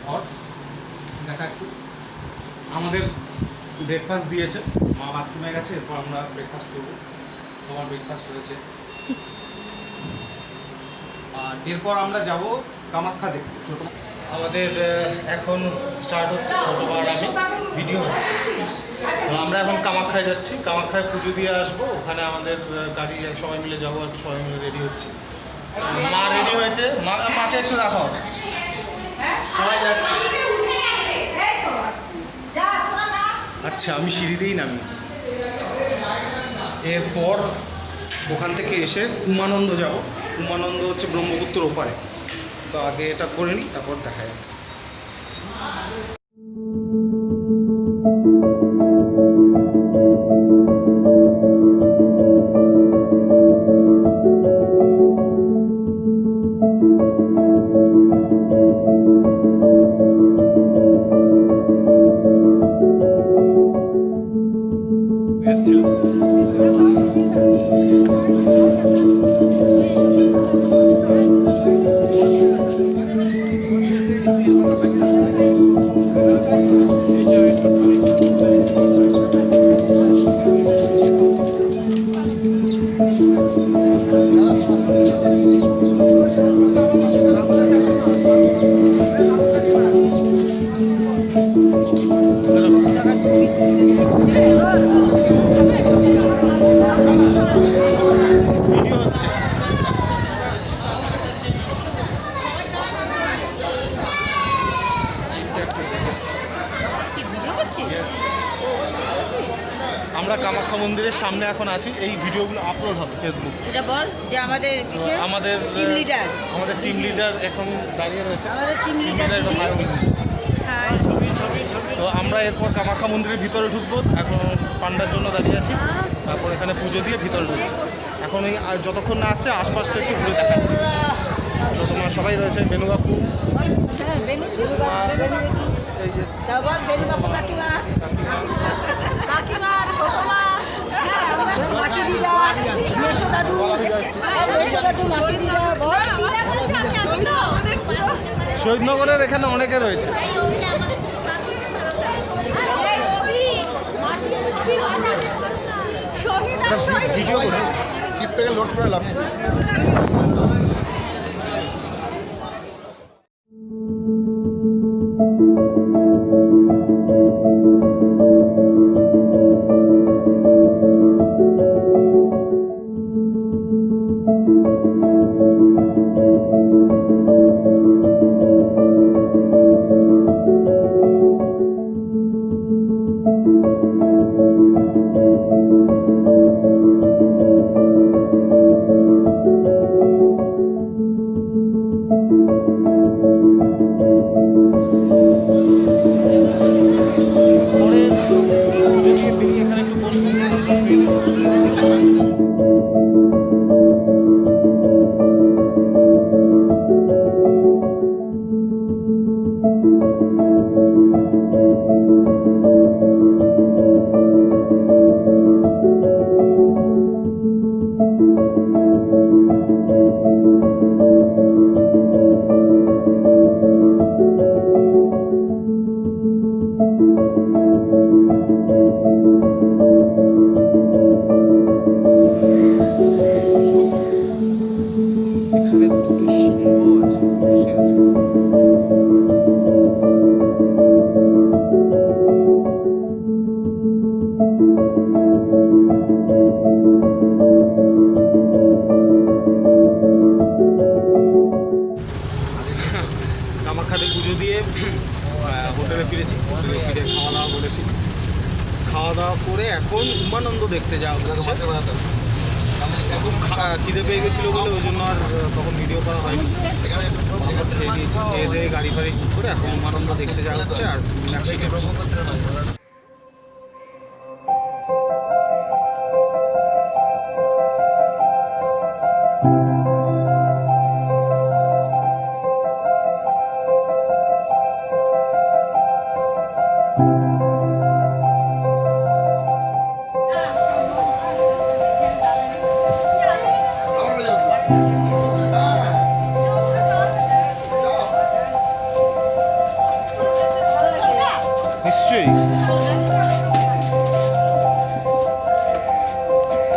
ঘর। দেখা একটু আমাদের ব্রেকফাস্ট দিয়েছে, মা বাথরুমে গেছে, এরপর আমরা ব্রেকফাস্ট করবো। সবার ব্রেকফাস্ট হয়েছে, আর এরপর আমরা যাব কামাখ্যা দেখতে। ছোটো আমাদের এখন স্টার্ট হচ্ছে, ছোটো বার আমি ভিডিও হচ্ছে। তো আমরা এখন কামাখ্যায় যাচ্ছি, কামাখ্যায় পুজো দিয়ে আসবো। ওখানে আমাদের গাড়ি সবাই মিলে যাবো আর কি, সবাই মিলে রেডি হচ্ছে। মা রেডি হয়েছে, মাকে একটু দেখাও, সবাই যাচ্ছে। আচ্ছা, আমি সিঁড়িতেই নামি। এরপর ওখান থেকে এসে উমানন্দ যাব। উমানন্দ হচ্ছে ব্রহ্মপুত্র ওপারে। তো আগে এটা করে নিই, তারপর দেখা যাবে। আমরা কামাখ্যা মন্দিরের সামনে এখন আছি। এই ভিডিওগুলো আপলোড হবে ফেসবুক। এটা বল যে আমাদের টিম লিডার এখন দাঁড়িয়ে রয়েছে। আমাদের টিম লিডার তো আমরা এরপর কামাখ্যা মন্দিরের ভিতরে ঢুকবো। এখন পান্ডার জন্য দাঁড়িয়ে আছি, তারপর এখানে পুজো দিয়ে ভিতরে ঢুকবো। এখন ওই যতক্ষণ না আসছে আশপাশটা একটু ঘুরে দেখাচ্ছি। ছোটো মা সবাই রয়েছে, বেনু কাকু, শহীদনগরের এখানে অনেকে রয়েছে। ভিডিও করছি, চিপ থেকে লোড করে লাভ। কামাখ্যাতে পুজো দিয়ে হোটেলে ফিরেছি। হোটেলে ফিরে খাওয়া দাওয়া করেছি। খাওয়া দাওয়া করে এখন উমানন্দ দেখতে যাওয়া হচ্ছে। খুব খিদে পেয়ে গেছিলো বলে ওই জন্য আর তখন ভিডিও করা হয়নি। খেয়ে দিয়ে গাড়ি ফাড়ি বুক করে এখন উমানন্দ দেখতে যাওয়া হচ্ছে। আর নিশ্চয়ই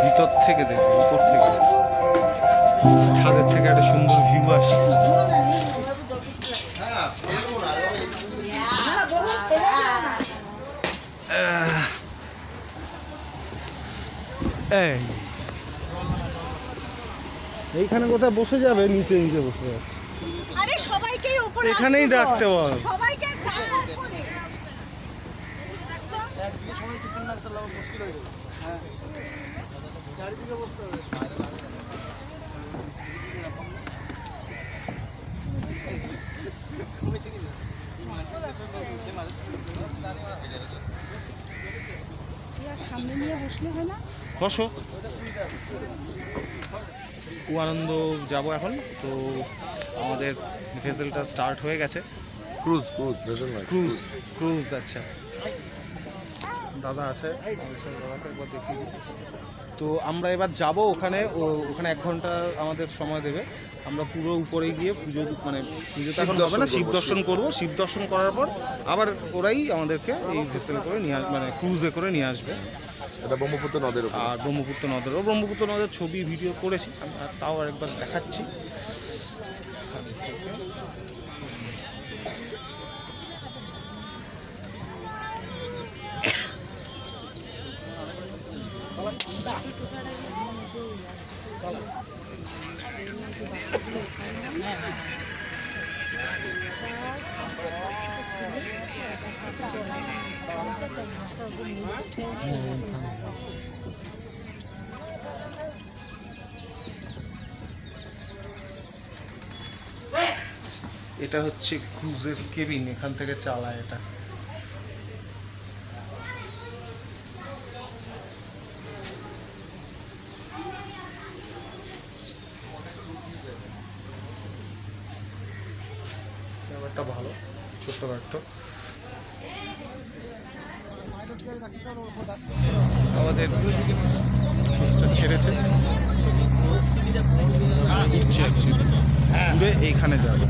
ভিতর থেকে দেখো, উপর থেকে ছাদের থেকে একটা সুন্দর ভিউ আসে। এইখানে কোথায় বসে যাবে? নিচে নিচে বসে যাচ্ছে। আরে সবাইকেই উপরে এখানেই ডাকতে বল। সবাইকে সামনে নিয়ে বসলে হয় না? বসো। আনন্দ যাব এখন। তো আমাদের ভেসেলটা স্টার্ট হয়ে গেছে। ক্রুজ আচ্ছা, দাদা আছে, দাদাকে একবার দেখিয়ে দিই। তো আমরা এবার যাব ওখানে, ওখানে 1 ঘন্টা আমাদের সময় দেবে। আমরা পুরো উপরে গিয়ে পুজো, মানে পুজো তো এখন হবে না, শিব দর্শন করবো। শিব দর্শন করার পর আবার ওরাই আমাদেরকে এই ভেসেলে করে নিয়ে মানে ক্রুজে করে নিয়ে আসবে। এটা ব্রহ্মপুত্র নদের উপর। আর ব্রহ্মপুত্র নদের ছবি ভিডিও করেছি, আমি তাও আরেকবার দেখাচ্ছি। এটা হচ্ছে ক্রুজের কেবিন, এখান থেকে চালায় এটা। ব্যাপারটা ভালো, ছোট্ট একটা। আমাদের ক্রুজটা ছেড়েছে, ঘুরে এইখানে যাবে।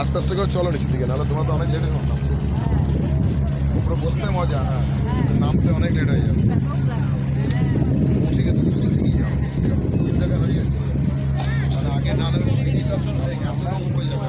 আস্তে আস্তে করে চলো নিচের দিকে, নাহলে তোমার তো অনেক লেট হয়ে যাবে। উপরে বসতে মজা, হ্যাঁ, নামতে অনেক লেট হয়ে যাবে। বসে গেছে দেখা হয়ে গেছে, মানে আগে না নামে সিঁড়িটা চলে আমরা উপরে যাবে।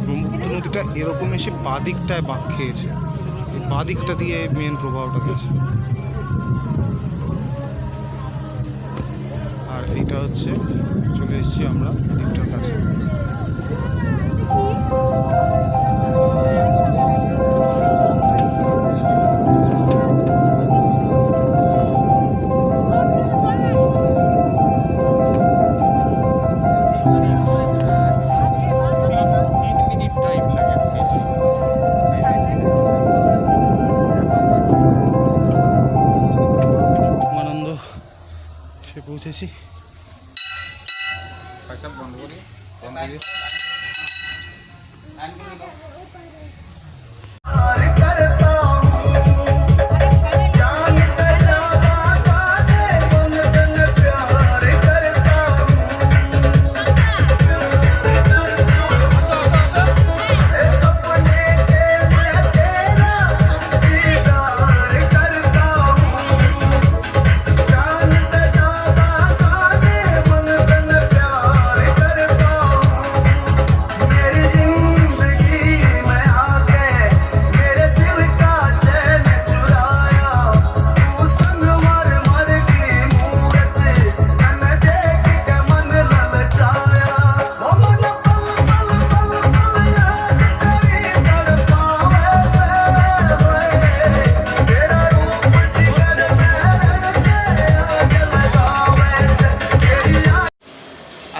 ব্রহ্মপুত্র নদীটা এরকম এসে বাদিকটায় বাঁক খেয়েছে, এই বাদিকটা দিয়ে মেন প্রবাহটা গেছে। আর এইটা হচ্ছে চলে এসেছি আমরা দিকটার কাছে। পৌঁছেছি। পয়সা বন্ধ করি।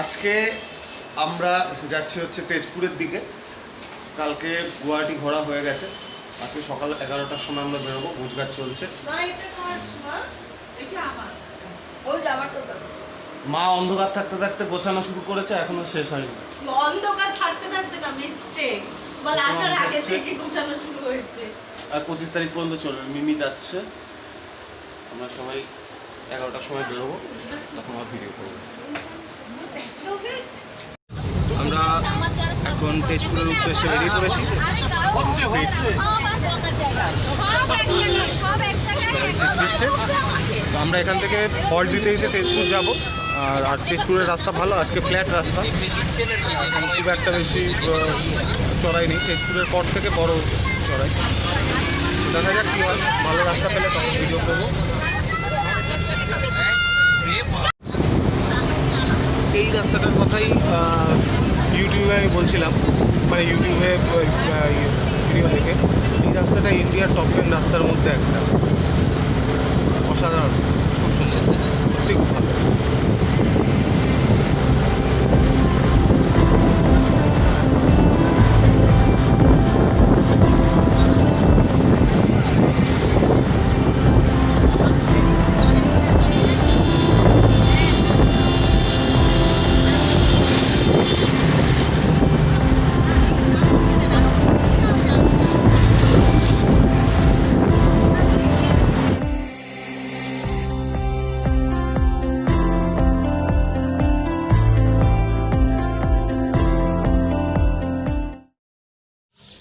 আজকে আমরা যাচ্ছি হচ্ছে তেজপুরের দিকে। কালকে গুয়াহাটি ঘোরা হয়ে গেছে। আজকে সকাল 11টার সময় আমরা বেরোবো। ভোজঘাট চলছে। মা অন্ধকার থাকতে থাকতে গোছানো শুরু করেছে, এখনো শেষ হয়নি। অন্ধকার থাকতে থাকতে না, মিস্টেক বল, আসার আগে থেকে গোছানো শুরু হয়েছে। আর 25 তারিখ পর্যন্ত চলবে। মিমি যাচ্ছে, আমরা সবাই 11টার সময় বেরোবো, তখন আমার ভিডিও করবো। আমরা এখন তেজপুরের উদ্দেশ্যে বেরিয়ে পড়েছি। তো আমরা এখান থেকে ফল্ট দিতে দিতে তেজপুর যাব। আর তেজপুরের রাস্তা ভালো, আজকে ফ্ল্যাট রাস্তা, এখন খুব একটা বেশি চড়াই নেই। তেজপুরের পর থেকে বড় চড়াই। দেখা যাক কী হয়, ভালো রাস্তা পেলে তখন ভিডিও করবো। এই রাস্তাটার কথাই ইউটিউবে আমি বলছিলাম, মানে ইউটিউবে ভিডিও থেকে। এই রাস্তাটা ইন্ডিয়ার টপ 10 রাস্তার মধ্যে একটা। অসাধারণ, খুব সুন্দর, সত্যি খুব ভালো।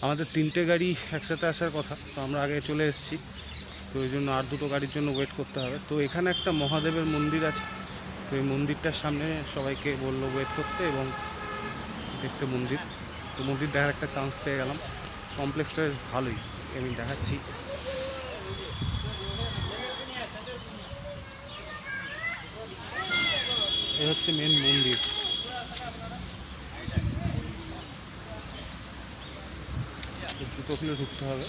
আমাদের 3টে গাড়ি একসাথে আসার কথা, তো আমরা আগে চলে এসেছি। তো ওই জন্য আর 2টো গাড়ির জন্য ওয়েট করতে হবে। তো এখানে একটা মহাদেবের মন্দির আছে, তো এই মন্দিরটার সামনে সবাইকে বললো ওয়েট করতে এবং দেখতে মন্দির। তো মন্দির দেখার একটা চান্স পেয়ে গেলাম। কমপ্লেক্সটা বেশ ভালোই, আমি দেখাচ্ছি। এই হচ্ছে মেন মন্দির। জুতো খুলে ঢুকতে হবে।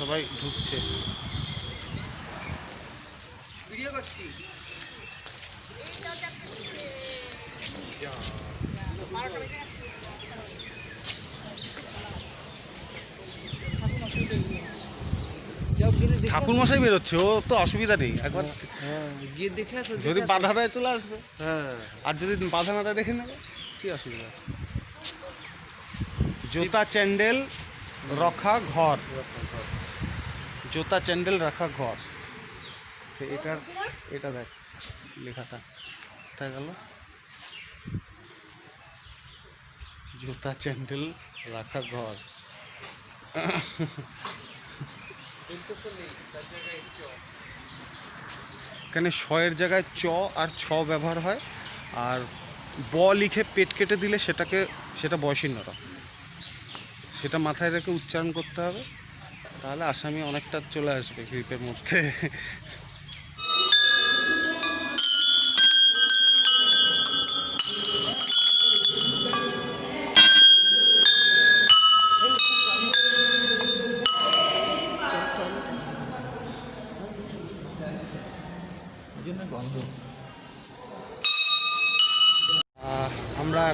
সবাই ঢুকছে। ভিডিও করছি। ঠাকুর মশাই বেরোচ্ছে, ও তো অসুবিধা নেই, একবার গিয়ে দেখে আসো। যদি বাধা দেয় চলে আসবে, হ্যাঁ, আর যদি বাধা না দেয় দেখে নেবে, কি অসুবিধা। জুতা চ্যান্ডেল রাখা ঘর, জুতা চ্যান্ডেল রাখা ঘর। এটার এটা দেখ লেখাটা কোথায় গেল, জুতা চ্যান্ডেল রাখা ঘর। এখানে শয়ের জায়গায় চ আর ছ ব্যবহার হয়, আর ব লিখে পেট কেটে দিলে সেটা বয়সীর্ণতা, সেটা মাথায় রেখে উচ্চারণ করতে হবে, তাহলে আসামি অনেকটা চলে আসবে গ্রিপের মধ্যে।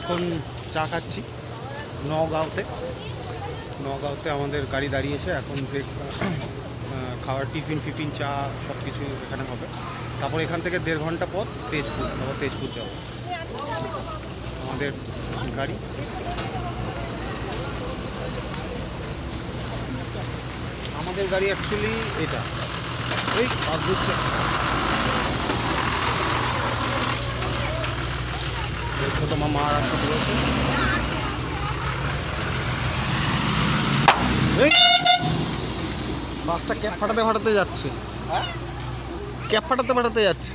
এখন চা খাচ্ছি নগাঁওতে আমাদের গাড়ি দাঁড়িয়েছে। এখন খাওয়ার টিফিন ফিফিন চা সব কিছু এখানে হবে। তারপর এখান থেকে 1.5 ঘন্টা পথ তেজপুর, তারপর তেজপুর যাবো। আমাদের গাড়ি অ্যাকচুয়ালি এটা এই পাসবুক ছোটো মামা আর সব রয়েছে। বাসটা ক্যাপ ফাটাতে যাচ্ছে, ক্যাপ ফাটাতে যাচ্ছে।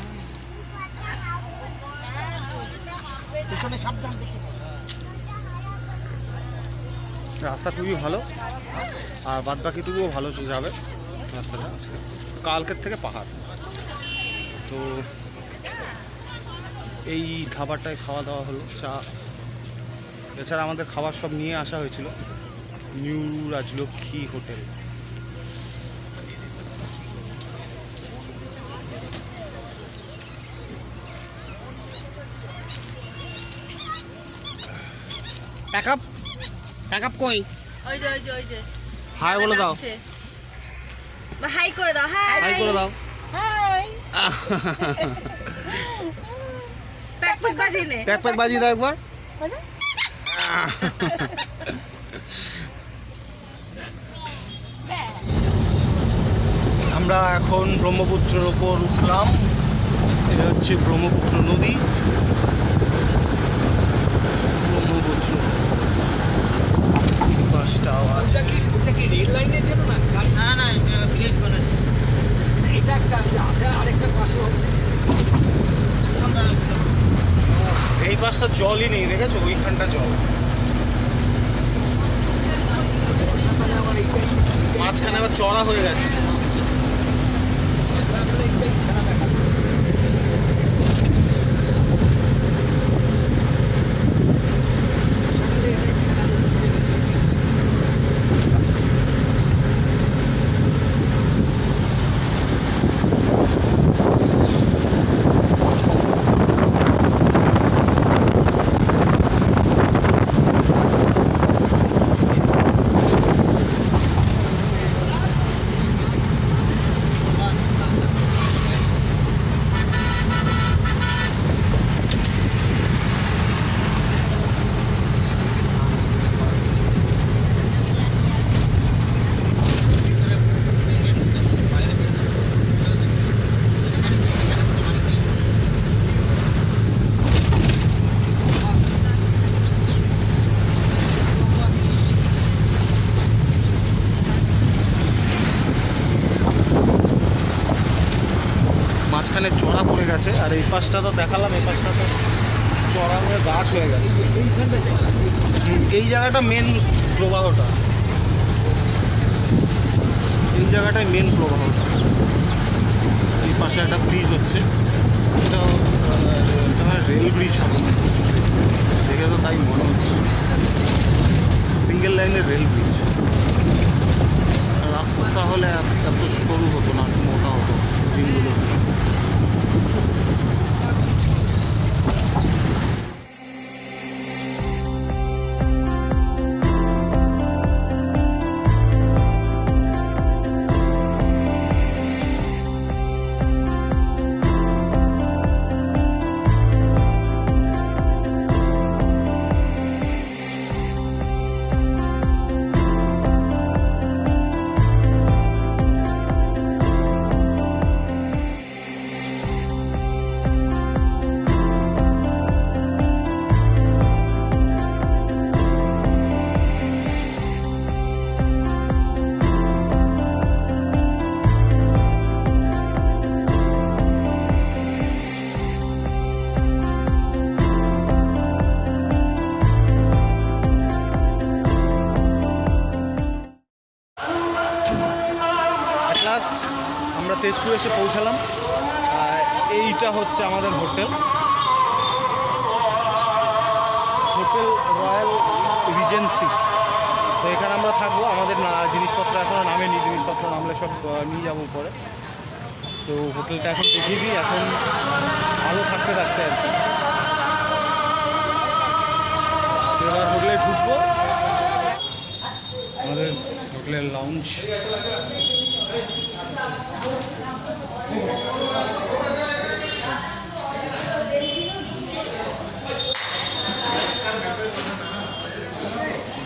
রাস্তা খুবই ভালো, আর বাদ বাকিটুকুও ভালো যাবে রাস্তাটা। কালকের থেকে পাহাড়। তো এই ধাবাটায় খাওয়া দাওয়া হলো, চা। এছাড়া আমাদের খাবার সব নিয়ে আসা হয়েছিল new Rajlakshmi hotel. Pack up কই? ওই যে হাই বলে দাও, হাই করে দাও, হাই করে দাও। প্যাক বাজিয়ে নে, প্যাক বাজিয়ে দাও একবার। আমরা এখন ব্রহ্মপুত্রের ওপর উঠলাম। এটা হচ্ছে ব্রহ্মপুত্র নদী। ব্রহ্মপুত্র বাসটাও আছে। ওটা কি রেল লাইনের জন্য না? না ব্রিজ বানাচ্ছে। এটা একটা আছে, আরেকটা পাশে হচ্ছে। এই পাশটা জলই নেই, দেখেছো? ওইখানটা জল, মাঝখানে আবার চড়া হয়ে গেছে। মাঝখানে চড়া পড়ে গেছে, আর এই পাশটা তো দেখালাম, এই পাশটা তো চড়া হয়ে গাছ হয়ে গেছে। এই জায়গাটা মেন প্রবাহটা, এই জায়গাটায় মেন প্রবাহটা। এই পাশে একটা ব্রিজ হচ্ছে, এটা রেল ব্রিজ হবে দেখে তো তাই মনে হচ্ছে। সিঙ্গেল লাইনের রেল ব্রিজ। রাস্তা হলে এত সরু হতো না, একটু মোটা হতো দিনগুলো। লাস্ট আমরা তেজপুর এসে পৌঁছালাম। এইটা হচ্ছে আমাদের হোটেল রয়্যাল রিজেন্সি। তো এখানে আমরা থাকবো। আমাদের জিনিসপত্র এখনও নামেনি, জিনিসপত্র নামলে সব নিয়ে যাবো পরে। তো হোটেলটা এখন দেখিয়ে দিই, এখন আলো থাকতে আর কি। এবার হোটেলে ঢুকবো। আমাদের হোটেলের লাউঞ্জ।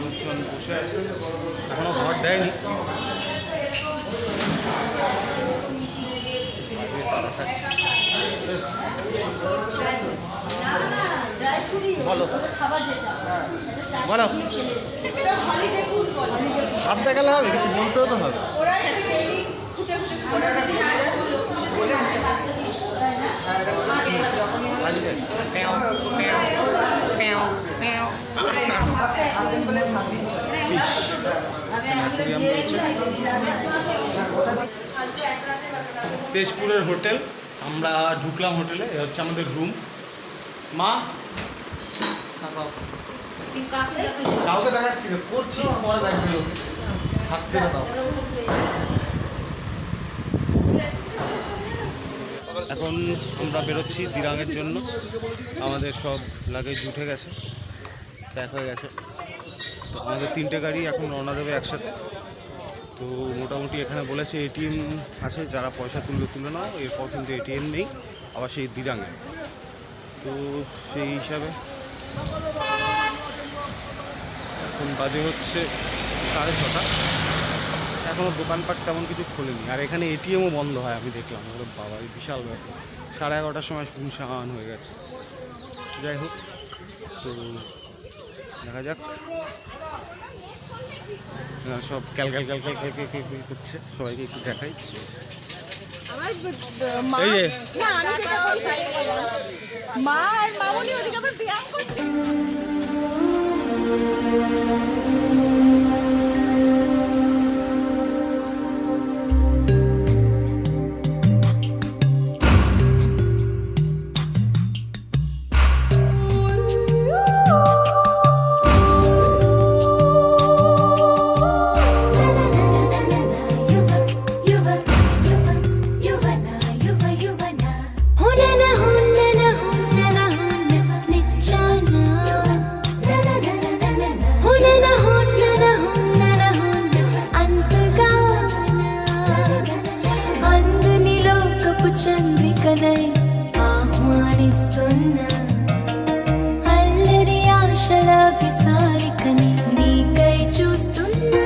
লোকজন বসে আছে, এখনো ঘর দেয়নি। বলো বলো, হাত দেখালে হবে, কিছু বলতেও তো হবে। তেজপুরের হোটেল, আমরা ঢুকলাম হোটেলে। এ হচ্ছে আমাদের রুম। মা কাউকে দেখাচ্ছি না, করছি, পরে দেখবে লোকে, থাকতে দাও। এখন আমরা বেরোচ্ছি দিরাঙের জন্য। আমাদের সব লাগেজ উঠে গেছে, প্যাক হয়ে গেছে। তো আমাদের 3টে গাড়ি এখন রওনা দেবে একসাথে। তো মোটামুটি এখানে বলেছে এটিএম আছে, যারা পয়সা তুলে নাও। এরপর কিন্তু এটিএম নেই, আবার সেই দিরাঙে। তো সেই হিসাবে এখন বাজে হচ্ছে 6:30। এখনও দোকানপাট তেমন কিছু খোলেনি। আর এখানে এটিএমও বন্ধ হয়, আমি দেখলাম। ওরে বাবা, এই বিশাল ব্যাপার। 11:30টার সময় শুনশান হয়ে গেছে। যাই হোক, তো দেখা যাক। সব ক্যালক্যাল করছে, সবাইকে একটু দেখাই। এই যে মা আর মামনি ওদিকে আবার ব্যায়াম করছে। చంద్రికనై ఆహ్వానిస్తున్నా అల్లరి ఆశల విసారికని నీకై చూస్తున్నా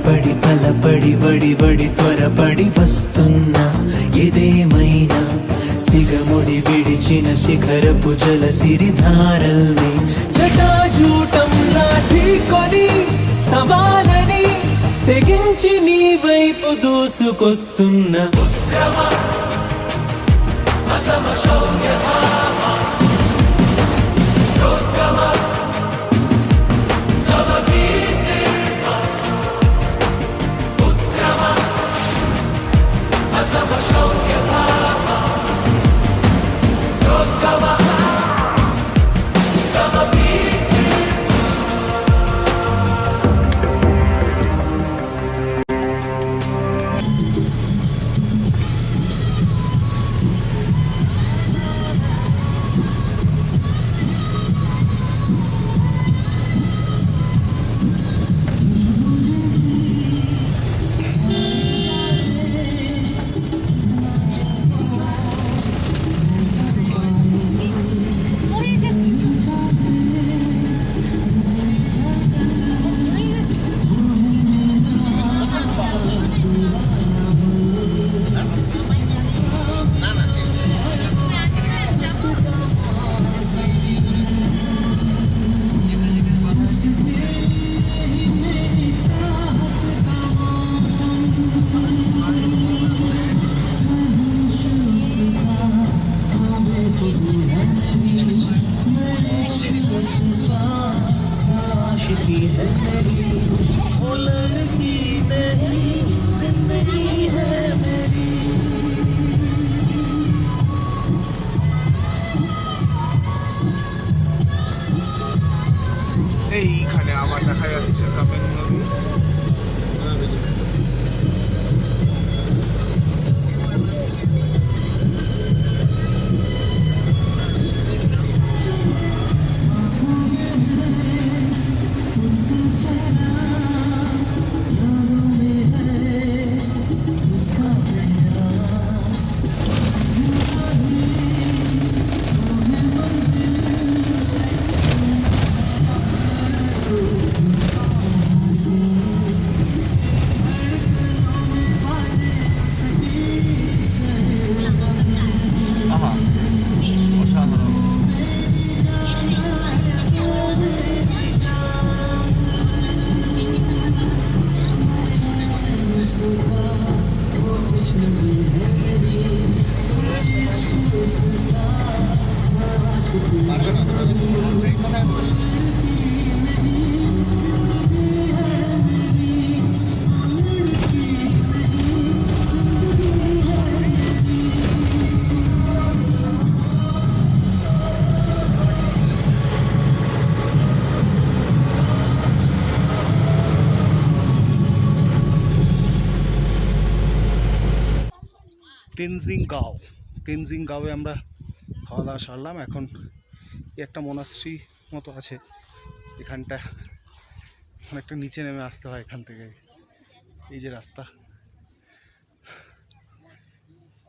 పడి తలపడి వడి వడి త్వరపడి వస్తున్నా ఏదేమైనా సిగముడి విడిచిన శిఖరపు జల సిరిధారల్ని జటాజూటంలా ఢీకొని సవాలని తెగించి నీ వైపు దూసుకొస్తున్నా তেনজিং গাঁওয়ে আমরা খাওয়া দাওয়া সারলাম। এখন একটা মোনাস্ট্রি মতো আছে এখানটা, অনেকটা নিচে নেমে আসতে হয় এখান থেকে, এই যে রাস্তা।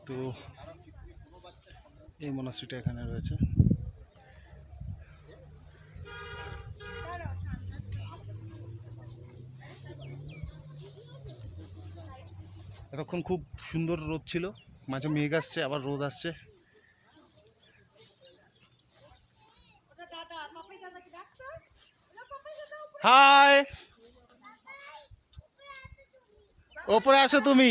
তো এই মোনাস্ট্রিটা এখানে রয়েছে। এতক্ষণ খুব সুন্দর রোদ ছিল, মাঝে মেঘ আসছে আবার রোদ আসছে। হাই, ওপরে আসো তুমি।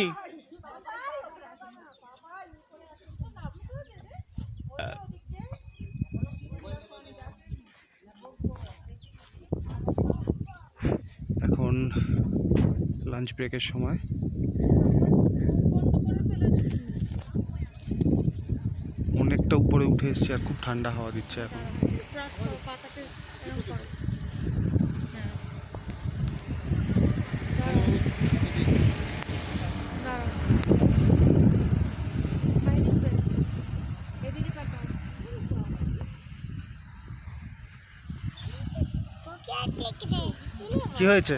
এখন লাঞ্চ ব্রেকের সময়। অনেকটা উপরে উঠে এসছে আর খুব ঠান্ডা হাওয়া দিচ্ছে এখন। কি হয়েছে?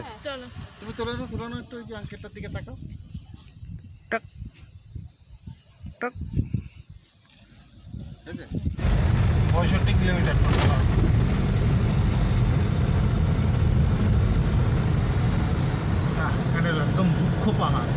তুমি তুলো না একটু, ওই যে আঙ্কেলটার দিকে তাকাও। টাক টাক 65 কিলোমিটার। এখানে একদম রুক্ষ পাহাড়।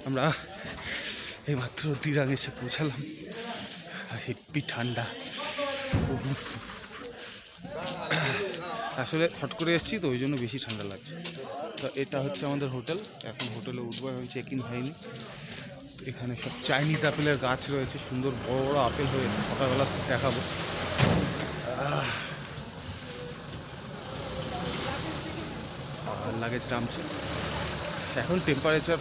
আমরা এইমাত্র দিরাং এসে পৌঁছালাম আর হেব্বি ঠান্ডা। আসলে হট করে এসেছি তো ওই জন্য বেশি ঠান্ডা লাগছে। তো এটা হচ্ছে আমাদের হোটেল, এখন হোটেলে উঠবো, এখন চেক ইন হয়নি। এখানে সব চাইনিজ আপেলের গাছ রয়েছে, সুন্দর বড় বড় আপেল হয়েছে, সকালবেলা দেখাবো। আর লাগেজ নামছে। এখন টেম্পারেচার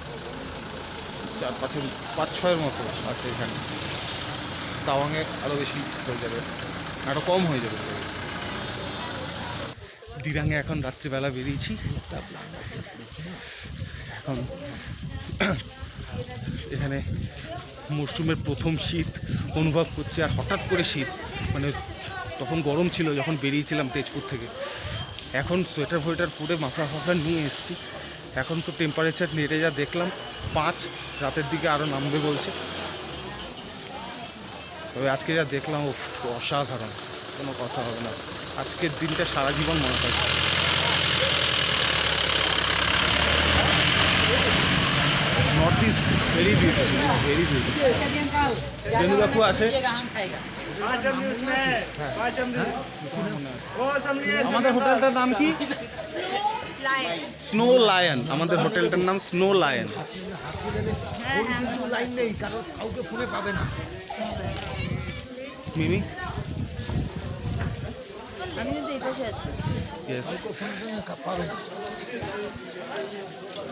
4-5-6 মতো আছে এখানে। তাওয়াংয়ে আরও বেশি হয়ে যাবে, আরও কম হয়ে যাবে। দিরাঙে এখন রাত্রিবেলা বেরিয়েছি। এখন এখানে মরশুমের প্রথম শীত অনুভব করছি, আর হঠাৎ করে শীত, মানে তখন গরম ছিল যখন বেরিয়েছিলাম তেজপুর থেকে। এখন সোয়েটার ফোয়েটার পরে মাফলার নিয়ে এসেছি। এখন তো টেম্পারেচার নেড়ে যা দেখলাম 5, রাতের দিকে আরও নামবে বলছে। তবে আজকে যা দেখলাম অসাধারণ, কোনো কথা হবে না। আজকের দিনটা সারা জীবন মনে থাকবে। North east very beautiful, very beautiful. Benu কাকু আছে, আমাদের হোটেলটার নাম কি? Snow lion. আমাদের হোটেলটার নাম স্নো লায়ন। মিমি আমি কিন্তু এই পাশে আছি। ইয়েস,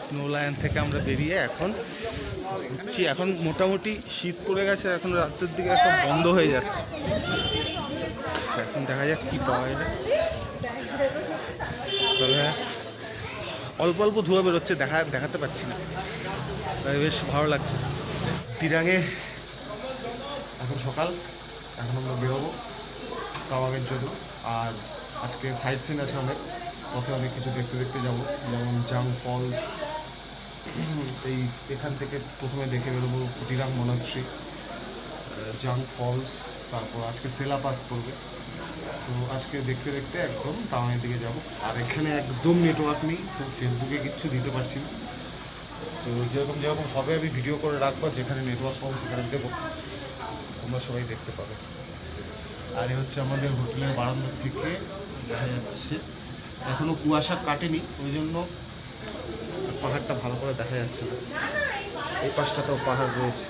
স্নো লায়ন থেকে আমরা বেরিয়ে এখন উঠছি। এখন মোটামুটি শীত পড়ে গেছে, এখন রাতের দিকে একটা বন্ধ হয়ে যাচ্ছে। এখন দেখা যাক কী পাওয়া যায়। তবে অল্প অল্প ধোঁয়া বেরোচ্ছে, দেখাতে পাচ্ছি না, তাই বেশ ভালো লাগছে। দিরাঙে এখন সকাল, এখন আমরা বেরোবো তাওয়াংয়ের জন্য। আর আজকে সাইট সিন আছে অনেক, পথে অনেক কিছু দেখতে দেখতে যাবো, যেমন জাং ফলস। এখান থেকে প্রথমে দেখে বেরোবো দিরাং মনাস্ট্রি, জাং ফলস, তারপর আজকে সেলা পাস করবে। তো আজকে দেখতে দেখতে একদম টাউনের দিকে যাব। আর এখানে একদম নেটওয়ার্ক নেই, তো ফেসবুকে কিচ্ছু দিতে পারছি না। তো যেরকম যেরকম হবে আমি ভিডিও করে রাখবো, যেখানে নেটওয়ার্ক পাবো সেখানে দেবো, তোমরা সবাই দেখতে পাবে। আর এই হচ্ছে আমাদের হোটেলের বারান্দা থেকে দেখা যাচ্ছে, এখনও কুয়াশা কাটেনি ওই জন্য পাহাড়টা ভালো করে দেখা যাচ্ছে না। এই পাশটাতেও পাহাড় রয়েছে।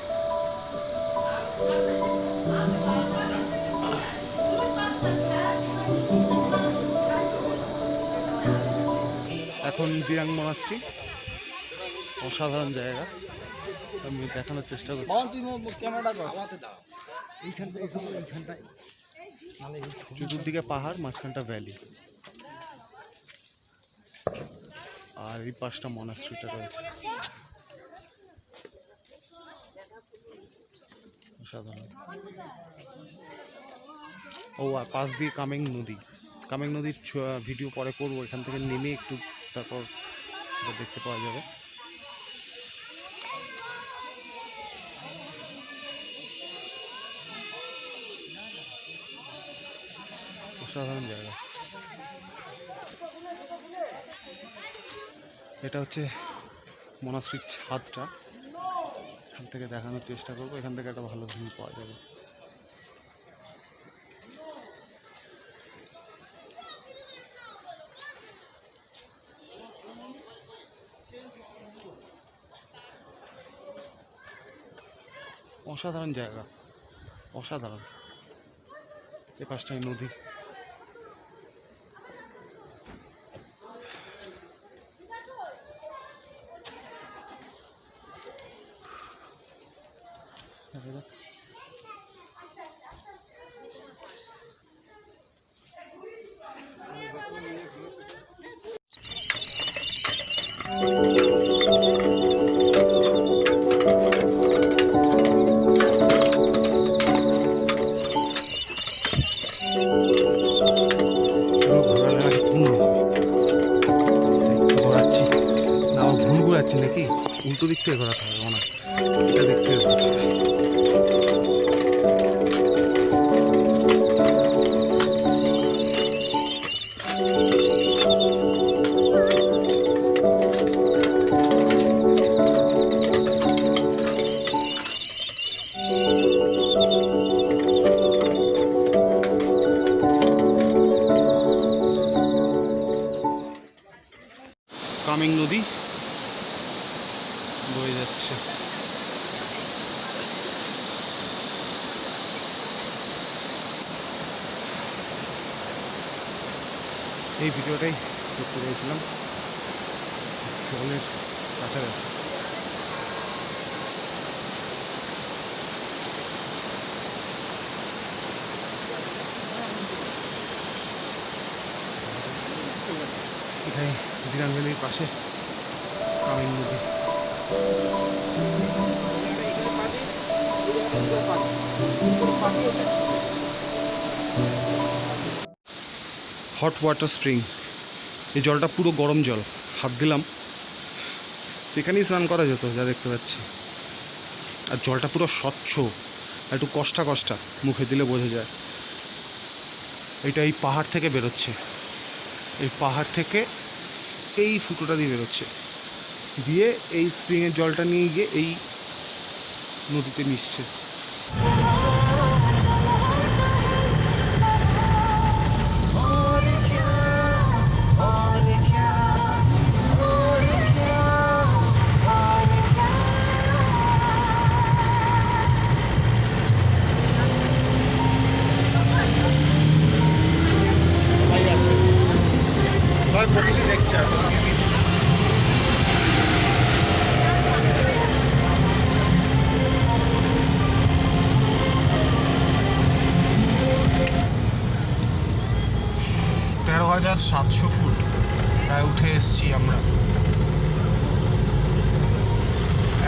এখন দিরাং মনাস্ট্রি, অসাধারণ জায়গা, আমি দেখানোর চেষ্টা করছি। চতুর্দিকে পাহাড়, মাঝখানটা ভ্যালি, আর এই পাশটা মনাস্ট্রিটা রয়েছে। অসাধারণ। ও আর পাশ দিয়ে কামেং নদী, কামেং নদীর ভিডিও পরে করবো। এখান থেকে নেমে একটু তারপর দেখতে পাওয়া যাবে। অসাধারণ জায়গা। এটা হচ্ছে মনাস্ট্রির ছাদটা, এখান থেকে দেখানোর চেষ্টা করবো। এখান থেকে একটা ভালো ভিউ পাওয়া যাবে। অসাধারণ জায়গা, অসাধারণ। এ পাশটায় নদী। ঘোরাচ্ছি নাকি উল্টো দিক থেকে ঘোরাতে হবে, মনে হয় এটা দেখতে হবে। কামেং নদী বয়ে যাচ্ছে। এই ভিডিওটাই করতে পেরেছিলাম জলের কাছাকাছি। এখানে দিরাং ভ্যালির পাশে কামেং নদী। হট ওয়াটার স্প্রিং, এই জলটা পুরো গরম জল, হাত দিলাম এখানেই স্নান করা যেত যা দেখতে পাচ্ছি। আর জলটা পুরো স্বচ্ছ, একটু কষ্টা কষ্টা, মুখে দিলে বোঝা যায়। এটা এই পাহাড় থেকে বেরোচ্ছে, এই পাহাড় থেকে এই ফুটোটা দিয়ে বেরোচ্ছে, দিয়ে এই স্প্রিংয়ের জলটা নিয়ে গিয়ে এই নদীতে মিশছে। সবাই প্রকৃতি দেখছে আর প্রকৃতি। তেরো 1700 ফুট প্রায় উঠে এসছি আমরা,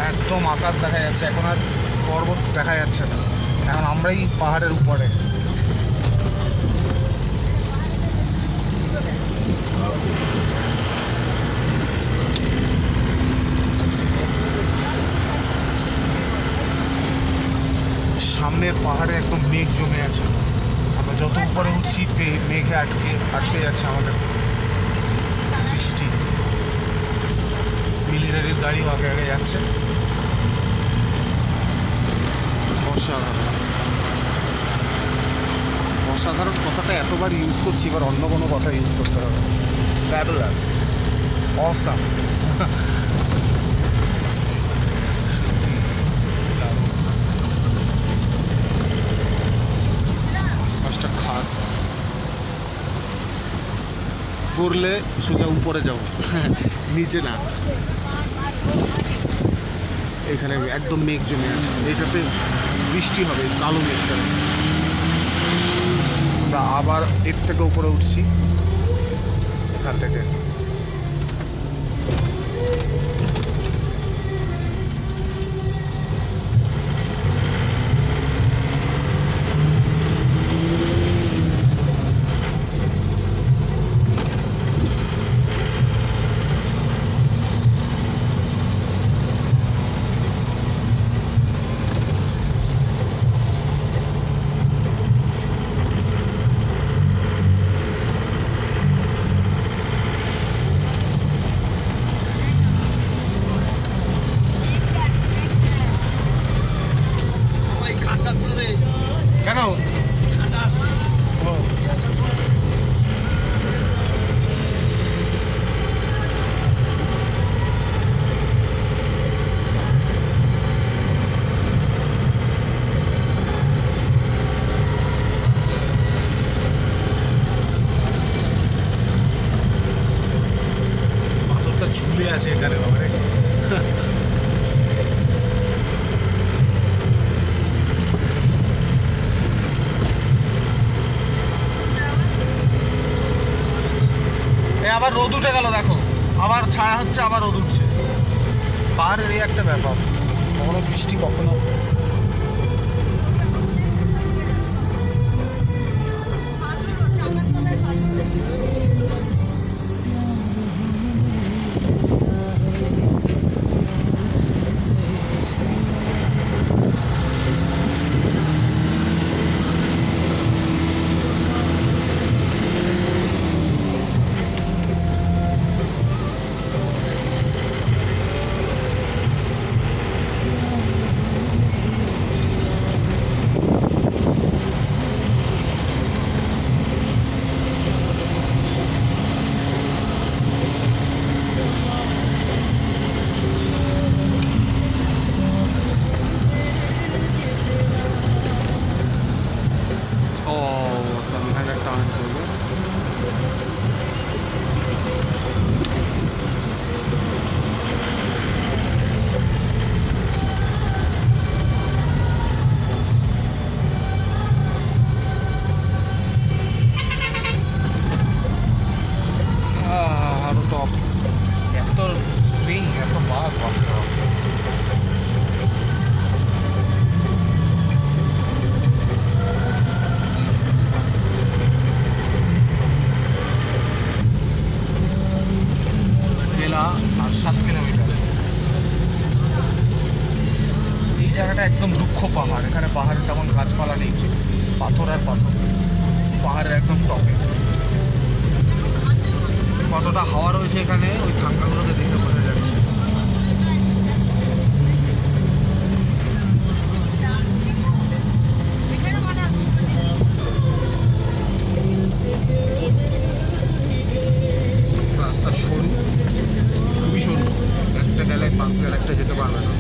একদম আকাশ দেখা যাচ্ছে। এখন আর পর্বত দেখা যাচ্ছে না, এখন আমরাই পাহাড়ের উপরে। সামনের পাহাড়ে একদম মেঘ জমে আছে, আমরা যত উপরে উঠছি মেঘে আটকে যাচ্ছে আমাদের বৃষ্টি। মিলিটারির গাড়িও আগে আগে যাচ্ছে। অসাধারণ অসাধারণ কথাটা এতবার ইউজ করছি, এবার অন্য কোনো কথা ইউজ করতে হবে। Fabulous, awesome. পাঁচটা খাত করলে সোজা উপরে যাবো, নিচে না। এখানে একদম মেঘ জমে আছে, এটাতে বৃষ্টি হবে, কালো মেঘটা। আমরা আবার এর থেকে উপরে উঠছি এখান থেকে। ওই কাজটা তুলে দে, কেন? ঠান্ডা আসছে। ও, পাথরটা ঝুলে আছে এখানে বাবা রে। আবার রোদ উঠে গেল, দেখো আবার ছায়া হচ্ছে, আবার রোদ উঠছে। পাহাড়ের এই একটা ব্যাপার, কখনো বৃষ্টি কখনো আরো টপ। এত সুইং, এত বাস, বাপরে বাপ। সেলা আর 7 কিলোমিটার। এই জায়গাটা একদম রুক্ষ পাহাড়, এখানে পাহাড়ে তেমন গাছপালা নেই, পাথর আর পাথর। পাহাড়ের একদম টপে কতটা হাওয়া রয়েছে এখানে ওই থাঙ্গাগুলোকে দেখে বোঝা যাচ্ছে। রাস্তা সরু, খুবই সরু, একটা গেলে পাশ দিয়ে আরেকটা যেতে পারবে না।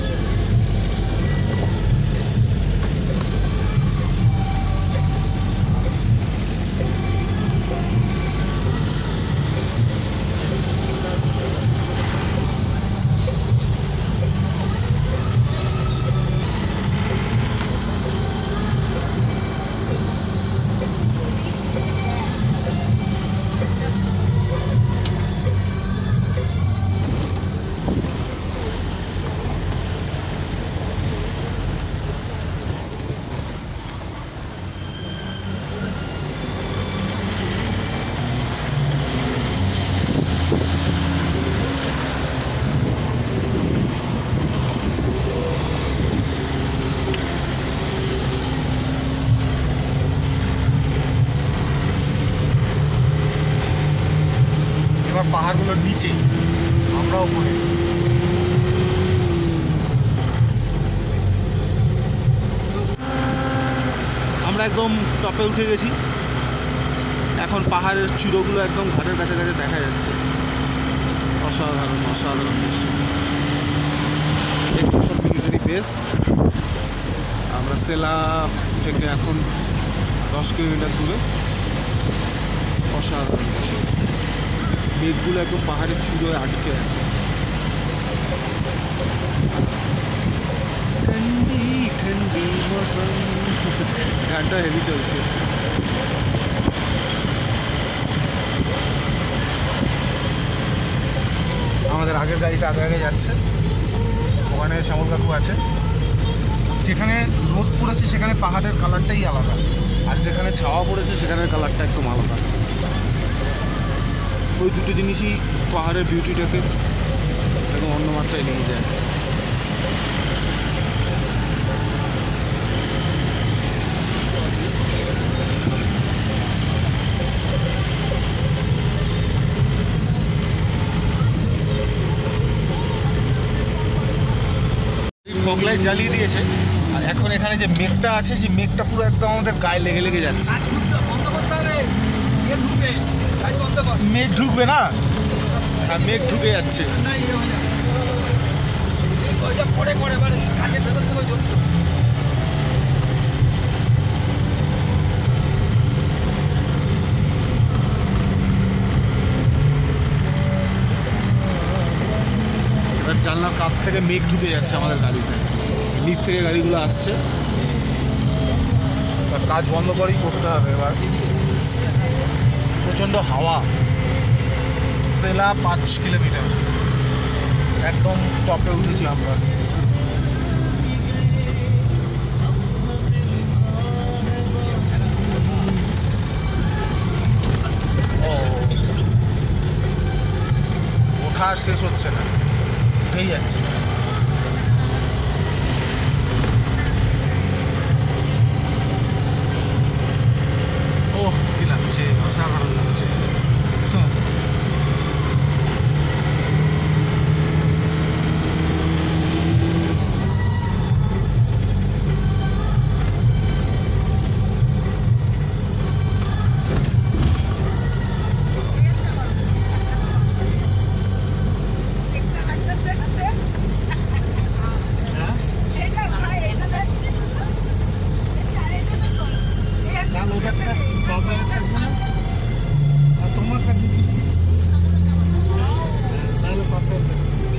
পাহাড়গুলোর নিচে, আমরা উপরে। আমরা একদম টপে উঠে গেছি, এখন পাহাড়ের চূড়োগুলো একদম ঘাটের কাছাকাছি দেখা যাচ্ছে। অসাধারণ অসাধারণ দৃশ্য। একটু সব মিলিটারি বেস। আমরা সেলা থেকে এখন 10 কিলোমিটার দূরে। অসাধারণ দৃশ্য, মেঘগুলো একদম পাহাড়ের চূড়োয় আটকে আছে। ঠান্ডি ঠান্ডি মৌসুম, গানটা হেভি চলছে। আমাদের আগের গাড়িটা আগে আগে যাচ্ছে, ওখানে শ্যামল কাকু আছে। যেখানে রোদ পড়েছে সেখানে পাহাড়ের কালারটাই আলাদা, আর যেখানে ছাওয়া পড়েছে সেখানের কালারটা একদম আলাদা। ওই দুটো জিনিসই পাহাড়ের বিউটিটাকে একদম অন্য মাত্রায় নিয়ে যায়। ফগ লাইট জ্বালিয়ে দিয়েছে, আর এখন এখানে যে মেঘটা আছে সেই মেঘটা পুরো একদম আমাদের গায়ে লেগে লেগে যাচ্ছে। মেঘ ঢুকবে না, হ্যাঁ মেঘ ঢুকে যাচ্ছে। এবার জানলার কাছ থেকে মেঘ ঢুকে যাচ্ছে আমাদের গাড়িতে, নিচ থেকে গাড়িগুলো আসছে। কাজ বন্ধ করেই করতে হবে এবার। প্রচণ্ড হাওয়া। সেলা 5 কিলোমিটার, একদম টপে উঠেছি আমরা। ওঠা আর শেষ হচ্ছে না, উঠেই যাচ্ছে। ওহ কি লাগছে, অসাধারণ লাগছে।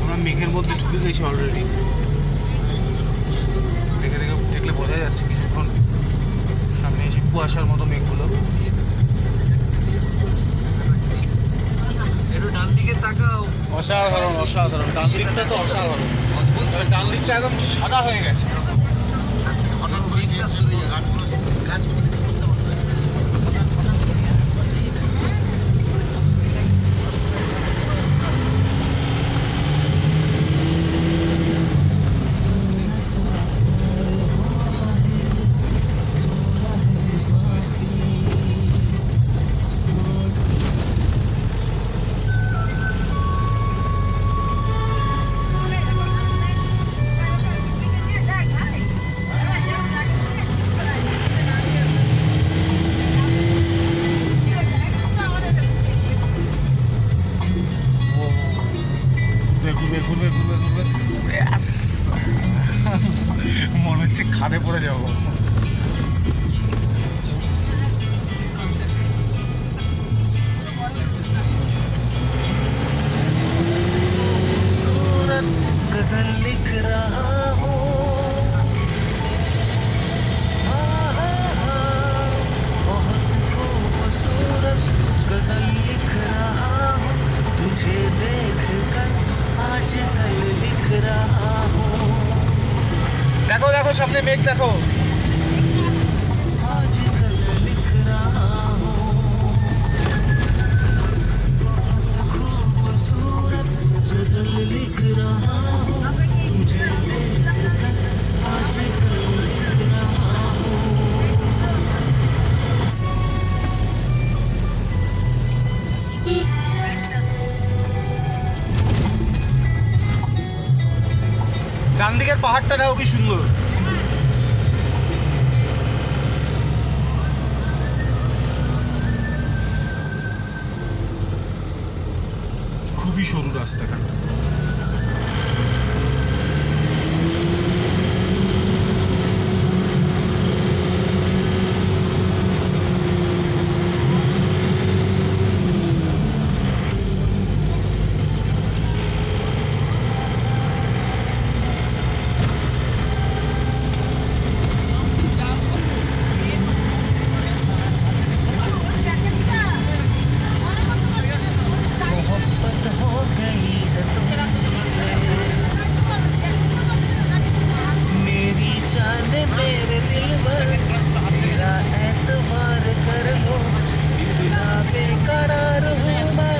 আমরা মেঘের মধ্যে ঢুকে গেছি অলরেডি। দেখে দেখে দেখলে বোঝা যাচ্ছে কিছুক্ষণ সামনে এসে কুয়াশার মতো মেঘগুলো। একটু ডান দিকে তাকাও। অসাধারণ অসাধারণ, ডান দিকটা তো অসাধারণ। ডান দিকটা একদম সাদা হয়ে গেছে। মনে হচ্ছে খাদে পড়ে যাবো। गजल लिख रहा हूँ, बहुत खूबसूरत गजल लिख रहा हूँ, तुझे देख कर आजकल लिख रहा हूँ। দেখো দেখো সামনে মেঘ দেখো। आजकल लिख रहा हूँ, बहुत खूबसूरत गजल लिख रहा हूँ, तुझे देख कर आजकल लिख रहा हूँ। সামনের পাহাড়টা দেখো কি সুন্দর। খুবই সরু রাস্তাঘাট। मेरी जान मेरे दिल भर मेरा एतबार कर लो, इतना बेकरार हूँ मैं,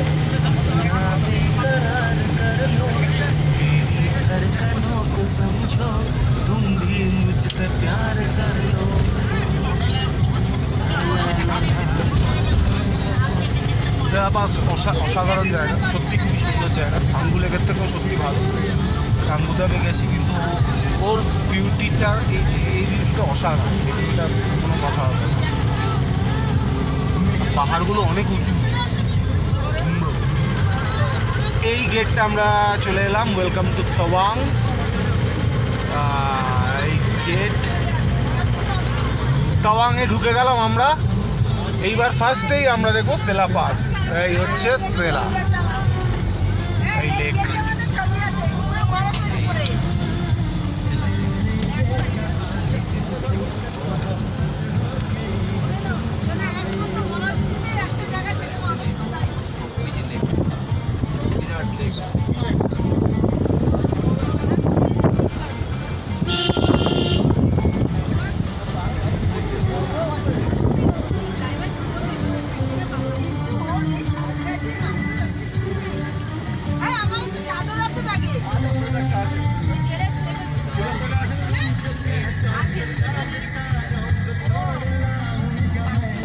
इतना बेकरार कर लो, मेरी धड़कनों को समझो, तुम भी मुझसे प्यार कर लो। সেলাপাস অসাধারণ জায়গা, সত্যি খুবই সুন্দর জায়গা। সাঙ্গু লেকের থেকেও সত্যি ভালো। সাঙ্গুতে আমি গেছি, কিন্তু ওর বিউটিটা এই বিউটিটা অসাধারণ, বিউটিটার কোনো কথা হবে না। পাহাড়গুলো অনেক উঁচু সুন্দর। এই গেটটা আমরা চলে এলাম, ওয়েলকাম টু তাওয়াং। এই গেট তাওয়াংয়ে ঢুকে গেলাম আমরা। এইবার ফার্স্টেই আমরা দেখবো সেলা পাস। এই হচ্ছে সেলা, এই লেক।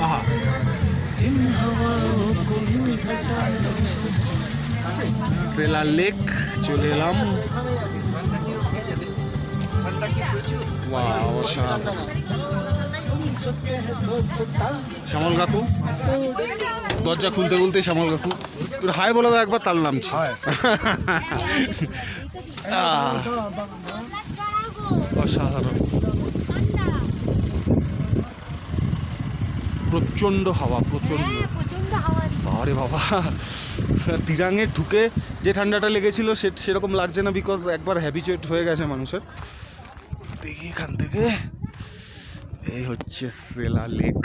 আহা, সেলা লেক চলে এলাম। ওয়াও, অসাধারণ। শ্যামল কাকু, দরজা খুলতে খুলতে শ্যামল কাকু হাই বলে দাও একবার, তার নামছি। অসাধারণ, প্রচণ্ড হাওয়া, প্রচণ্ড। আরে বাবা, দিরাঙে ঢুকে যে ঠান্ডাটা লেগেছিল সেরকম লাগছে না, বিকজ একবার হ্যাবিচুয়েট হয়ে গেছে মানুষের। দেখি এখান থেকে, এই হচ্ছে সেলা লেক।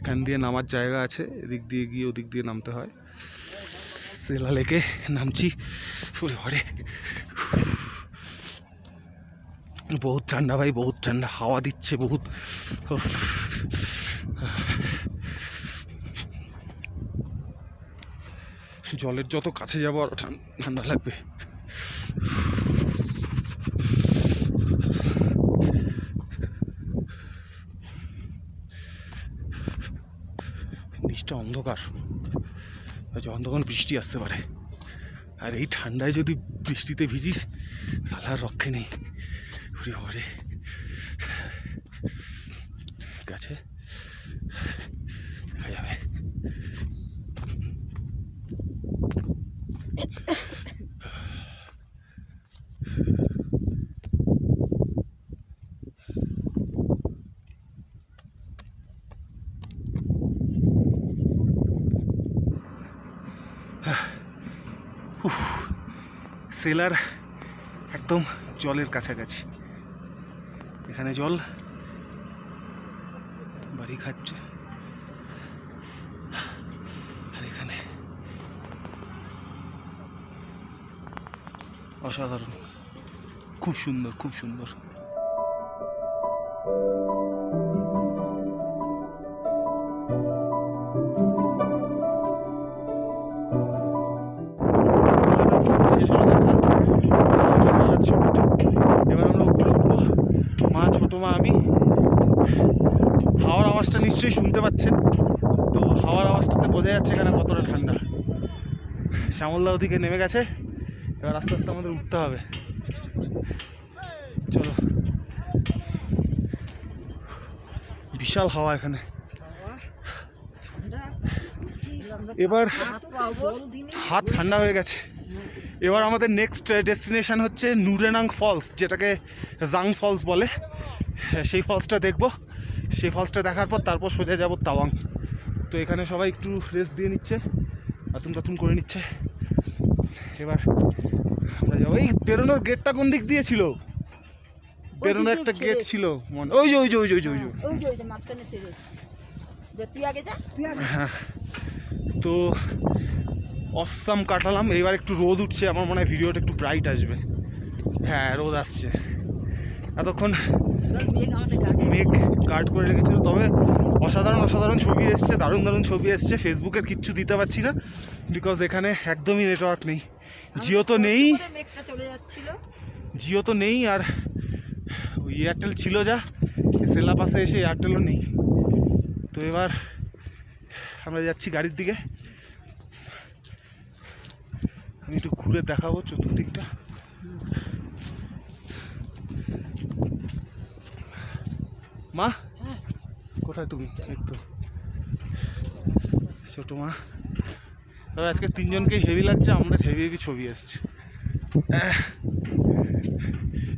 এখান দিয়ে নামার জায়গা আছে, এদিক দিয়ে গিয়ে ওদিক দিয়ে নামতে হয়। সেলা লেকে নামছি। ঘরে বহুত ঠান্ডা ভাই, বহুত ঠান্ডা, হাওয়া দিচ্ছে বহুত। জলের যত কাছে যাবো আরো ঠান্ডা লাগবে। নিচটা অন্ধকার, যখন তখন বৃষ্টি আসতে পারে, আর এই ঠান্ডায় যদি বৃষ্টিতে ভিজি তাহলে আর রক্ষে নেই। ঘরে গাছে দেখা যাবে। সেলার একদম জলের কাছাকাছি। এখানে জল বাড়ি খাচ্ছে, আর এখানে অসাধারণ, খুব সুন্দর, খুব সুন্দর। এবার আমরা উপরে উঠবো, মা, ছোটো মা, আমি। হাওয়ার আওয়াজটা নিশ্চয়ই শুনতে পাচ্ছেন, তো হাওয়ার আওয়াজটাতে বোঝা যাচ্ছে এখানে কতটা ঠান্ডা। শ্যামলদা ওদিকে নেমে গেছে, এবার আস্তে আস্তে আমাদের উঠতে হবে। চলো, বিশাল হাওয়া এখানে। এবার হাত ঠান্ডা হয়ে গেছে। এবার আমাদের নেক্সট ডেস্টিনেশন হচ্ছে নুরেনাং ফলস, যেটাকে জাং ফলস বলে। সেই ফলসটা দেখব। সেই ফলসটা দেখার পর তারপর সোজা যাব তাওয়াং। তো এখানে সবাই একটু রেস্ট দিয়ে নিচ্ছে, বাথরুম করে নিচ্ছে। এবার আমরা যাবো। এই বেরোনোর গেটটা কোন দিক দিয়ে ছিল? বেরোনোর একটা গেট ছিল মনে, ওই যে মাঝখানে ছেড়ে তুই আগে যা। হ্যাঁ, তো অসাম কাটালাম। এবার একটু রোদ উঠছে, আমার মনে হয় ভিডিওটা একটু ব্রাইট আসবে। হ্যাঁ, রোদ আসছে। এতক্ষণ মেঘ গার্ড করে রেখেছিল, তবে অসাধারণ ছবি এসছে, দারুণ ছবি এসছে। ফেসবুকের কিচ্ছু দিতে পারছি না, বিকজ এখানে একদমই নেটওয়ার্ক নেই। জিও তো নেই, আর এয়ারটেল ছিল যা, সেলা পাশে এসে এয়ারটেলও নেই। তো এবার আমরা যাচ্ছি গাড়ির দিকে। আমি একটু ঘুরে দেখাবো চতুর্দিকটা। মা কোথায় তুমি? এই তো ছোটো মা। তবে আজকে তিনজনকেই হেভি লাগছে, আমাদের হেভি ছবি এসছে।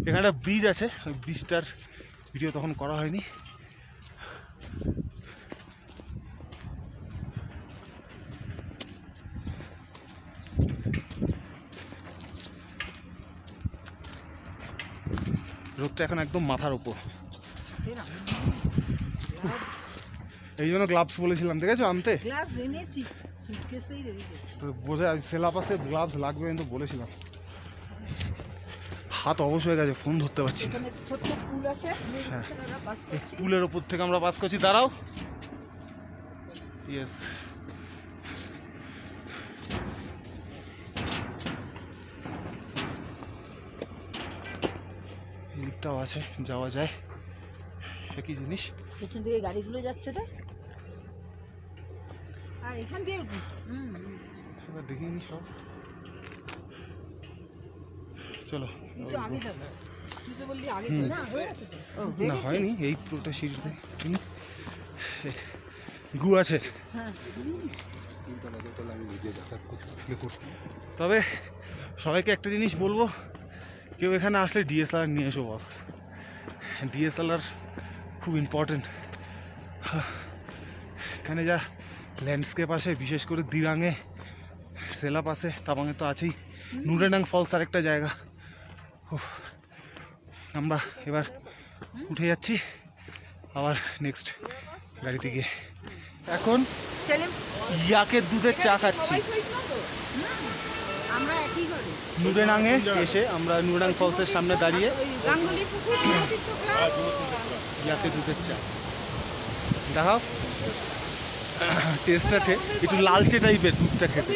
এখানে একটা ব্রিজ আছে, ওই ব্রিজটার ভিডিও তখন করা হয়নি। রোদটা এখন একদম মাথার উপর। এই জন্য গ্লাভস বলেছিলাম, দেখেছো আনতে। তো বোঝা সেলাপাসে গ্লাভস লাগবে কিন্তু বলেছিলাম। হাত অবশ হয়ে গেছে, ফোন ধরতে পারছি না। হ্যাঁ, পুলের ওপর থেকে আমরা পাস করছি। দাঁড়াও, ইয়েস। এদিকটাও আছে, যাওয়া যায়। একই জিনিস, পেছন দিকে গাড়িগুলো যাচ্ছে তো, আর এখান দিয়ে এবার দেখিনি সব। চলো, আগে যাবো। তুই তো বললি আগে হুম। না, হয়ে গেছে তো। না হয়নি, এই পুরোটা সিঁড়িতে উঠিনি। গু আছে। তবে সবাইকে একটা জিনিস বলবো, কেউ এখানে আসলে ডিএসএলআর নিয়ে এসো বস। ডিএসএলআর খুব ইম্পর্টেন্ট। এখানে যা ল্যান্ডস্কেপ আছে, বিশেষ করে দিরাঙে, সেলাপ আছে, তাবাঙে তো আছেই। নুরেনাং ফলস আরেকটা জায়গা। আমরা এবার উঠে যাচ্ছি আবার নেক্সট গাড়িতে গিয়ে। এখন ইয়াকের দুধের চা খাচ্ছি। আমরা একই ঘরে নুরেনাঙে এসে আমরা নুরেনাং ফলসের সামনে দাঁড়িয়ে গাঙ্গুলি পুকুর ইয়াকে দুধের চা দেখাও। টেস্ট আছে, একটু লালচে টাইপের দুধটা খেতে।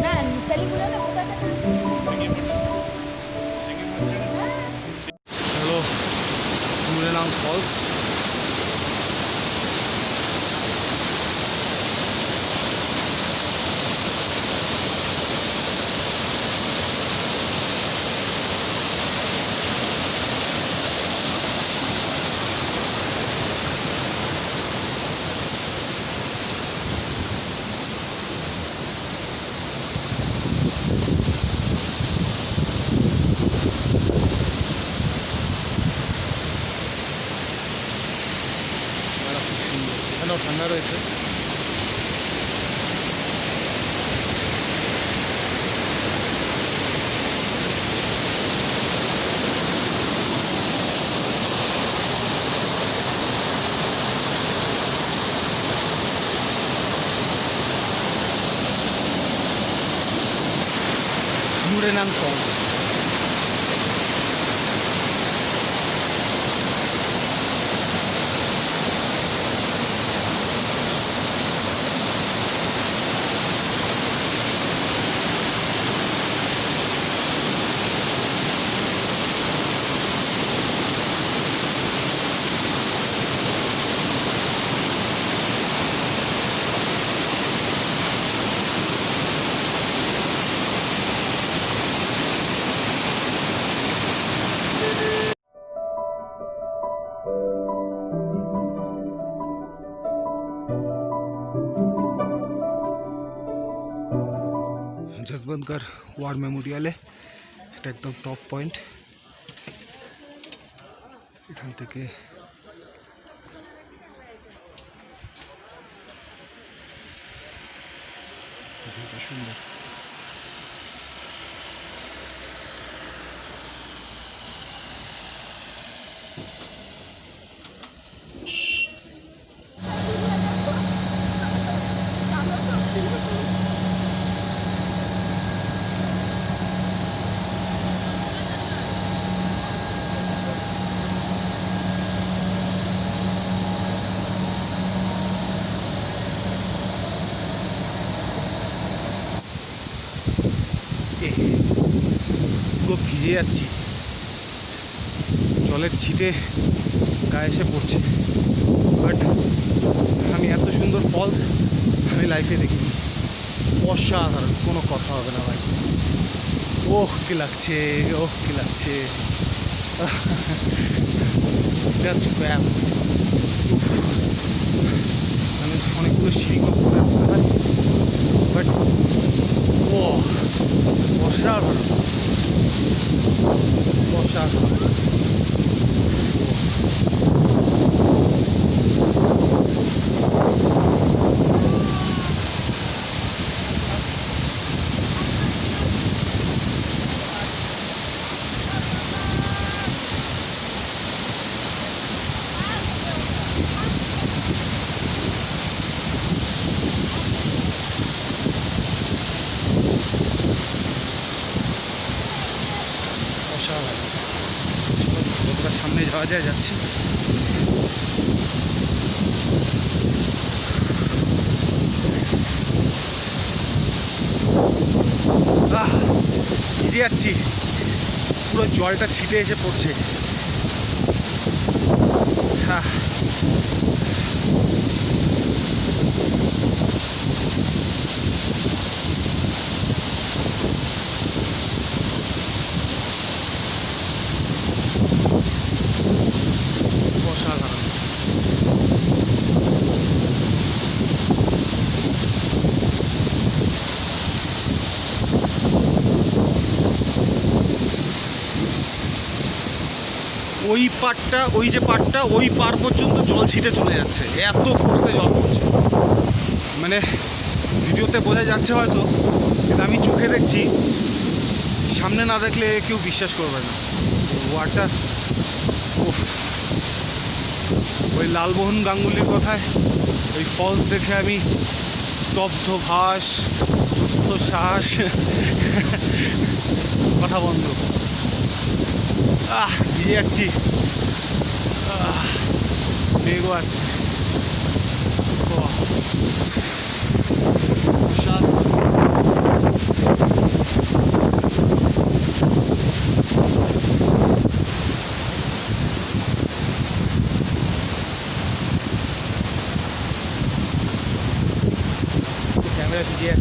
না ছেলেগুলো না কোথা থেকে হ্যালো, নুরেনাং ফলস। এখানেও ঠান্ডা রয়েছে। নুরেনাং ফলস। জসবন্তকার ওয়ার মেমোরিয়ালে এটা একদম টপ পয়েন্ট। এখান থেকে ভিউটা সুন্দর। পুরো ভিজে যাচ্ছি, জলের ছিটে গায়ে এসে পড়ছে, বাট আমি এত সুন্দর ফলস আমি লাইফে দেখিনি। অসাধারণ, কোনো কথা হবে না ভাই। ওহ কি লাগছে, ওহ কি লাগছে, জাস্ট ফ্যাপ। মানে অনেকগুলো সিঁড়ি ক্রস করে আসতে হয়, বাট ও অসাধারণ, অসাধারণ। কতটা সামনে যাওয়া যায়, যাচ্ছি। ভিজে যাচ্ছি, পুরো জলটা ছিটে এসে পড়ছে। হ্যাঁ, অসাধারণ। ওই পাড়টা, ওই যে পাড়টা, ওই পার পর্যন্ত জল ছিটে চলে যাচ্ছে, এত ফোর্সে জল পড়ছে। মানে ভিডিওতে বোঝা যাচ্ছে হয়তো, কিন্তু আমি চোখে দেখছি, সামনে না দেখলে কেউ বিশ্বাস করবে না। ওয়াটার, ওই লালমোহন গাঙ্গুলির কথায় ওই ফলস দেখে আমি স্তব্ধ ভাস, শ্বাস, কথা বন্ধ। ভিজে যাচ্ছি, মেঘও আসছে। ক্যামেরা ভিজে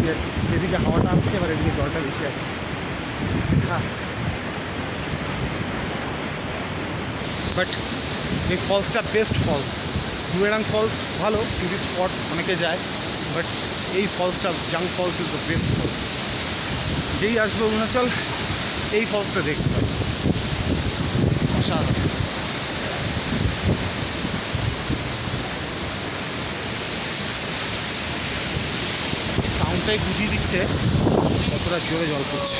যাচ্ছে। এদিকে হাওয়াটা আসছে, এবার এদিকে জলটা বেশি আসছে। হ্যাঁ, বাট এই ফলসটা বেস্ট ফলস। গুয়েরাং ফলস ভালো, টুরিস্ট স্পট অনেকে যায়, বাট এই ফলসটা, Jang falls is the best falls. যেই আসবে অরুণাচল এই ফলসটা দেখবে, অসাধারণ। সাউন্ডটাই বুঝিয়ে দিচ্ছে কতটা জোরে জল পড়ছে।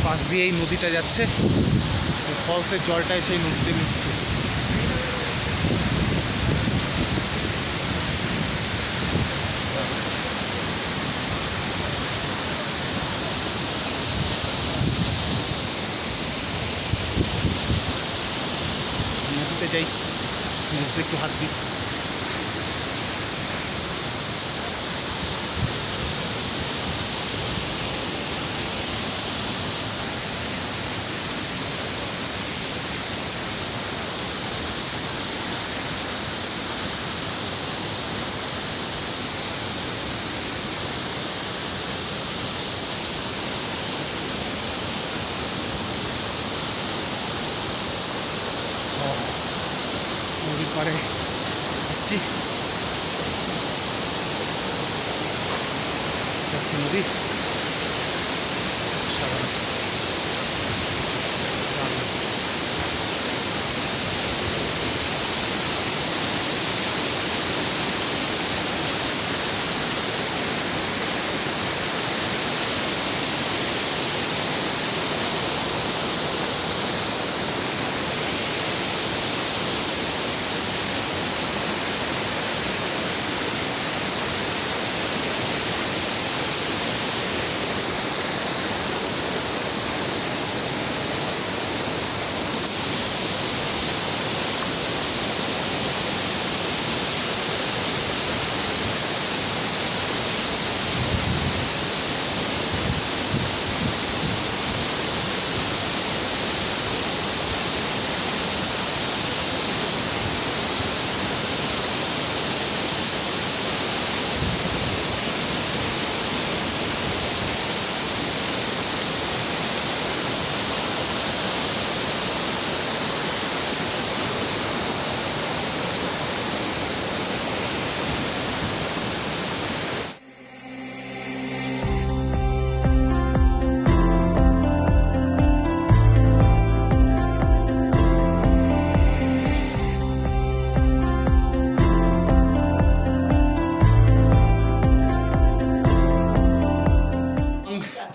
পাশ দিয়ে এই নদীটা যাচ্ছে, ফলসের জলটা সেই নদীতে মিশছে। নদীতে যাই, নদীতে একটু হাত দিই। নদীর পাড়ে আসছি, যাচ্ছে নদী। সাগর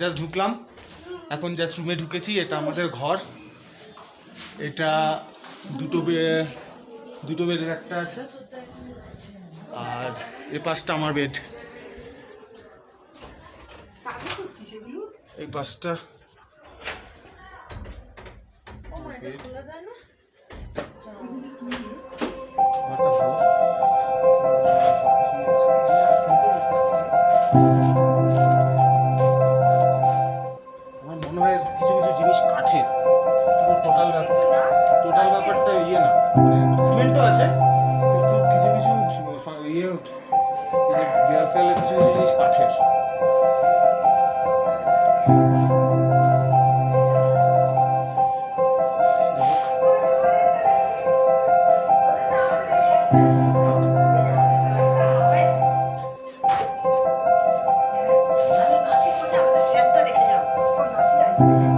জাস্ট ঢুকলাম, এখন জাস্ট রুমে ঢুকেছি। এটা আমাদের ঘর, এটা দুটো বেডের একটা আছে, আর এ পাশটা আমার বেড, এই পাশটা ঘরটা ভালো। আমার মনে হয় কিছু কিছু জিনিস কাঠের, টোটাল ব্যাপারটা ইয়ে না, মানে সিমেন্টও আছে, কিন্তু কিছু কিছু ইয়ে দেয়াল ফেলে কিছু কিছু জিনিস কাঠের। আমি মাসির কাছে আমাদের ফ্ল্যাটটা দেখে যাও। মাসি আসছে।